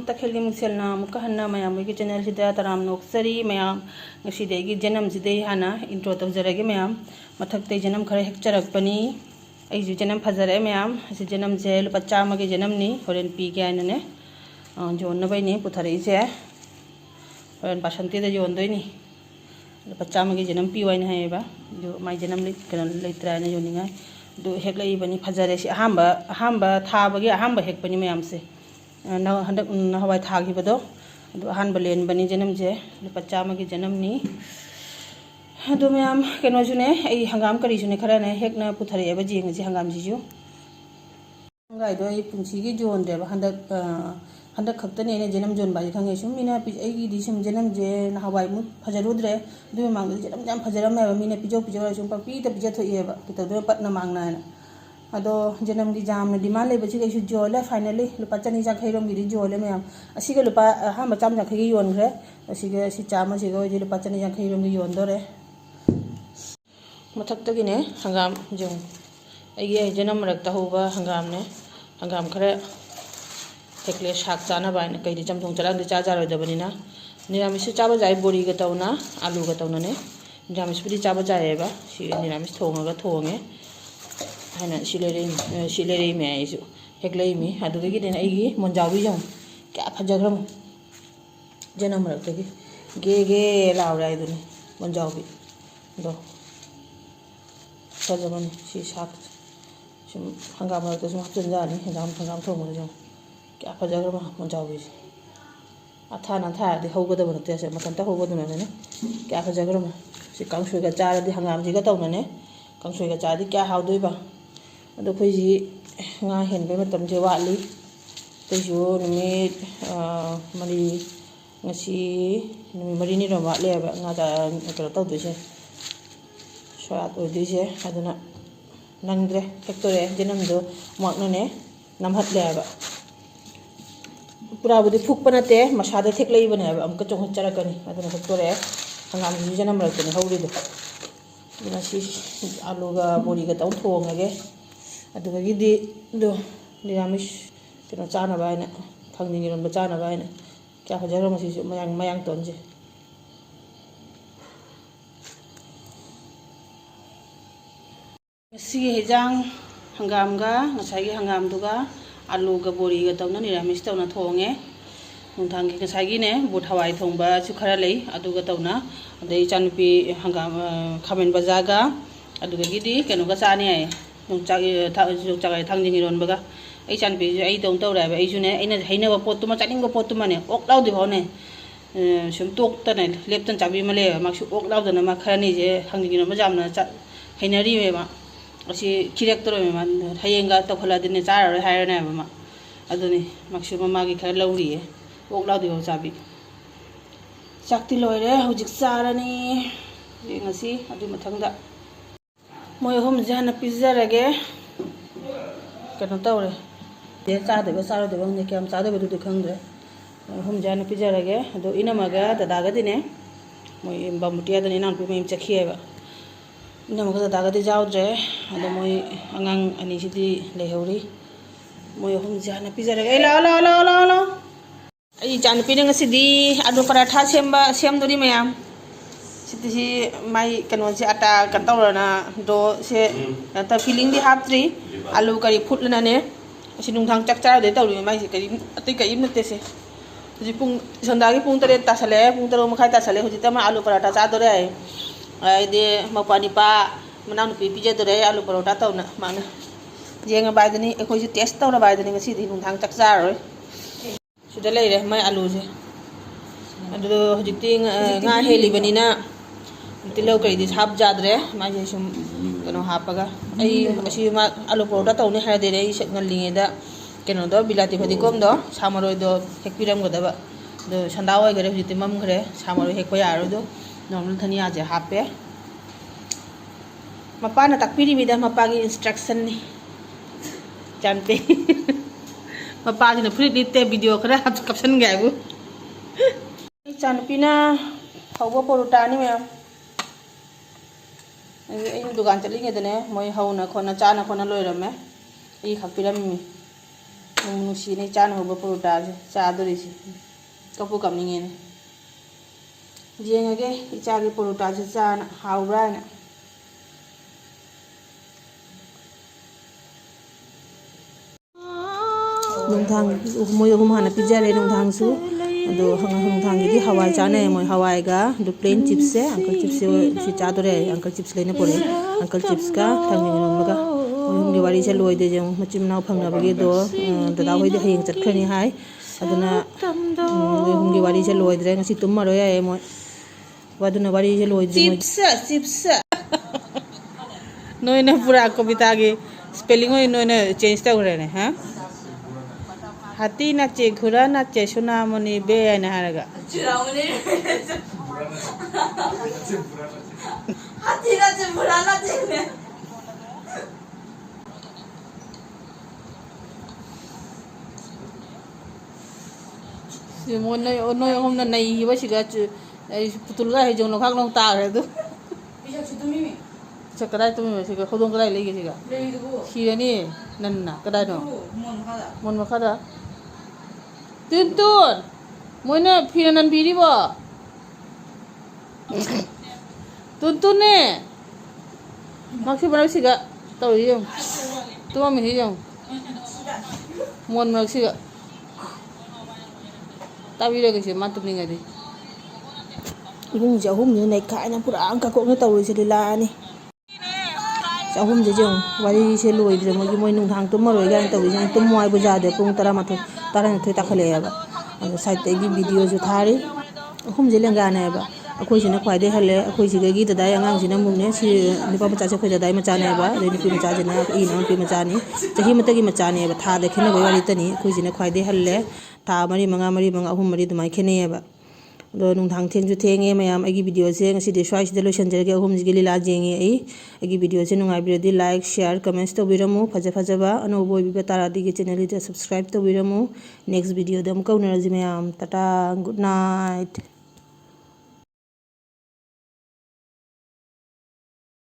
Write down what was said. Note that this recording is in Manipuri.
तखेली मुसेलना मुकहन्ना मयाम की चैनल सिदा तराम नोक्सरी मयाम ngsidegi janam sidei hana intro tawjarage mayam mathakte janam khara hekcharakpani aiju janam phajare mayam asi janam je lupa chama ge janam ni horen pi ge aina ne jon na bai ni puthare ise horen pasanti da jon doi ni lupa chama ge janam pi waina hai ba jo mai janam li kan leitra na joninga do hek lai bani phajare si ahamba tha bagi ahamba hek pani mayam se na handak na hawai tha gi bado अहम लेन बनी जनम से लुपा चाम की जनम नी मैम कहोने हंगाम करीसुने खरा ने हेकना पुथरेब जेंगे हंगाम से हंगाइदो पुंसी की जोनद्रेब हंदक खतने जनम जोन बाई खंगे सूम मीना सूम जनम से नहावाई मु फजरुद्रे मांग जनम जम फजरमेब मीना पीजो पीजो सूम पीद पीजथोब कितने पटना मांगना अदो जनम की जाम डिमांड लेबसी कई जोले फाइनली लुपा चनी जाखैरोम की जोले मैम असीगा लुपा अहम चाम जाखैगी योनग्रे असीगा असी चाम असीगा लुपा चनी जाखैरोम की योनदोरे मथक्तगिने हंगाम जों अगे जनम रक्ता होबा हंगाम ने हंगाम खरे हेक्ले शाक चाना बाइन कई चमथों चरांग चा जारोदबनिना निरामिस चाबा जाय बोरी ग तौना आलू ग तौना ने निरामिस पुदी चाबा जायबा सी निरामिस थोंगा थोंगे है सिलेरे में हेक्लमी मुंजावी जो क्या फजग्रम जनम रखते गे गे लाउरे मुंजावी दो फजबनी सी साक सूम हंगाम रखते सूम हपचन जानी हंगाम थोंगे जो क्या फजग्रम मुंजावी अथा नाथा हौगदब नते मतंत हौगदने क्या फजग्रम सी कंसुगा चारदी हंगाम से तौने कंसुगा चारदी क्या हाउदोबा अदो खोजी nga henbe matam je wali teju numit mari ngasi numi mari ni ro wale ba nga da kero taw dise swat o dise aduna nangdre factore jenam do makna ne namhat le ba pura budi phuk panate masada thek lei bane ba amka chong chara kani aduna factore hangam ji jenam ra kani hawri do dina si alu ga bori ga taw thongage अदुगीदी दो निरामिस कनो चानबा है खंगनी रोन चानबा है क्या फजरम से मयांग मयांग तोनजे सी हेजांग हंगाम गा ngसागी हंगाम दुगा आलू गा बोरी गा तौना निरामिस तौना थोंगे नुंथांगी ngसागी ने बुट हवाई थोंबा सु खरा लई अदुगा तौना अदई चानुपी हंगाम खामेन बजागा अदुगीदी कनो गा चानी आए जोगचागे थांजिंगी रोनबगा आई चानपी आई दौन तौराब आईसुने अइना हैनब पोतुमा चानिंगबा पोतुमाने ओक लाउदि भावने सुम तोक्तने लेप्तन चाबी मले माक्सु ओक लाउदना मा खरानी जे थांजिंगी रोनबा जामना हैनरिबेबा असी खिरेक्तरोबेमा हयेंगा तौखलादिने चारारोय हायरनाबमा अदुनि माक्सु ममागी खरा लौरिए ओक लाउदि भाव चाबी चाक्ति लोइरे हुजिक चारानी ngasi adu mathangda मोय हम जहां पिजरगे कनो तौरे दे चादेबा चारोदेबा ने क्या चादेबा दुदि खंग्रे हम जहां पिजरगे अदो इनमगा दादागदिने मोय बमुटिया दनि नान पिमेम चखिएबा इनमगा दादागदि जाउद्रे अदो मोय अंगांग अनि सिदि लेहौरी मोय हम जहां पिजरगे ला ला ला ला ला आई चान पिने ngसिदि आलू पराठा सेमदोरि मयाम सिति माई कनो से आटा कतौरना दो से त फीलिंग दी हापत्री आलू करी फुटलना ने असि नुंथांग चकचार दे तौरि माई से करी अति कई नते से जी पुंग संदागी पुंग तरे तासले पुंग तरो मखाय तासले हुजि तमा आलू पराठा चादोरे आई दे मपानी पा मनानु पी पिजे दोरे आलू परोठा तौना माना जेंगा बायदनी एखोइ से टेस्ट तौरा बायदनी ngasi di नुंथांग चकचार रोय सिदा लेरे माई आलू से अदो हुजिति nga हेली बनिना तिलो कई हाप जाद्रे माजे सूम कनो हापगा आलू परोठा तौने हादे गलीद कनो दो बिलाती फदीकोम दो सामरोय दो हेक्पीरमगदबा दो संदा होगरे हुजिति ममग्रे सामरोय हेक्पा यारोदो नॉर्मल धनिया जे हापे मपाना ताकपीरिमिदा मपागी इंस्ट्रक्शन नि जानते मपागिना फ्री लिते वीडियो खरा कैप्शन गायबु चानपीना हौबा परोठा नि मैम आई दुकान चलिंगेदने मोय हौना खोना चाना खोना लोइरमे ई खपीरमी नुसीने चानहौबा परोटासे चादोरिसे कपु कमनिंगेने येंगे इचागे परोटासे चाना हाउब्राना नुंथांग मोय अहुम हाना पिजारे नुंथांगसु अदो नुंथांगीदी हवाई चाने मोय हवाईगा दो प्लेन चिप्स से अंकल चिप्स से चादोरे अंकल चिप्स लेने पड़े अंकल चिप्स का थांगिंग नोमगा मोय वारी से लोइदे जों मचिमनाव फंगनाबगे दो दादा होइदे हयेंग चटखरनी हाय अदुना मोय वारी से लोइद्रे ngasi तुमरो याय मोय वादुना वारी से लोइद्रे चिप्स नोइना पूरा कविता के स्पेलिंग होय नोइना चेंज तौरेने हां हाथी नाचे घोड़ा नाचे सोनामणि बे आयना हारगा हाथी नाचे घोड़ा नाचे सिमोन नोय हमना नई बसिगा पुतुलगा हे जों लखाक नं तारे दु पिसा छुतुमी चकराय तुमी बसिगा खदों कराय लेगे सिगा लेइदुबो सिरनी नन्ना कदाय नो मन मखादा Tuntun, mana piranan biri ba? Tuntun ne, maksud mana sih gak? Tahu dia, tu mami dia, mon mana sih gak? Tapi dia kisah mantap nih gadi. Ibu jauh ni naik kain pura angka kok ni tahu sih lila ni. Jauh ni jauh, wali sih lu itu mau gimana nung hang tu malu kan tahu sih tu mau ibu jadi pun tara matu. तारा नथोय ताखले याबा साइड तेगी वीडियो जो थारी अहुम जेले गाने याबा अखोय सिने ख्वाइदे हले अखोय सिगेगी ददाय अंगांग सिने मुंगने सि निपा मचा से खोय ददाय मचा ने याबा रे निपि मचा जने ई नाम पि मचा नि चही मतगी मचा ने याबा था देखेने गय वाली तनी अखोय सिने ख्वाइदे हले था मरी मंगा अहुम मरी दुमाय खेने याबा दो नुंथांग थेंजु थेंगे मयाम एगी वीडियो से ngasi de swai de lotion jerge अहुम जिगे लीला जेंगे एगी वीडियो से नुंगाय बिरदि लाइक शेयर कमेंट्स तो बिरमु फजा फजाबा अनोबो बिबे तारादी के चैनल द सब्सक्राइब तो बिरमु नेक्स्ट वीडियो दम कौनरजि मयाम टाटा गुड नाइट।